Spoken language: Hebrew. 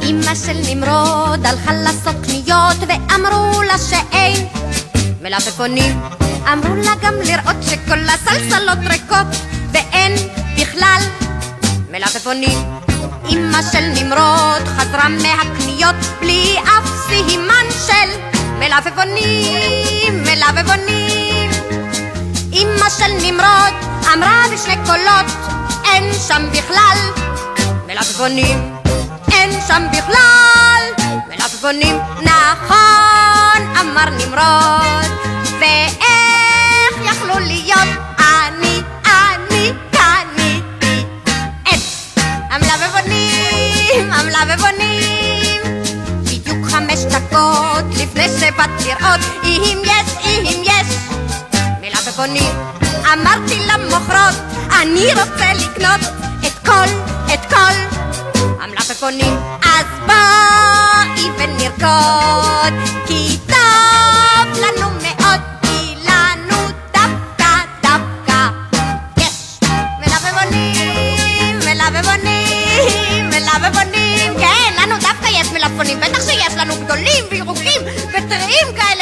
אמא של נמרוד הלכה לעשות קניות ואמרו לה שאין מלפפונים. אמרו לה גם לראות שכל הסלסלות ריקות ואין בכלל מלפפונים. אמא של נמרוד חזרה מהקניות בלי אף סימן של מלפפונים, מלפפונים. אמא של נמרוד אמרה בשני קולות אין שם בכלל מלפפונים, אין שם בכלל מלפפונים. נכון אמר נמרוד, ואיך יכלו להיות? אני קניתי את המלפפונים, המלפפונים. בדיוק 5 דקות לפני שבאת לראות אם יש מלפפונים. אמרתי למוכרות אני רוצה לקנות את כל המלפפונים. אז בואי ונרקוד כי טוב לנו מאוד, כי לנו דווקא יש מלפפונים, מלפפונים, מלפפונים. כן, לנו דווקא יש מלפפונים, בטח שיש לנו גדולים וירוקים וטריים כאלה.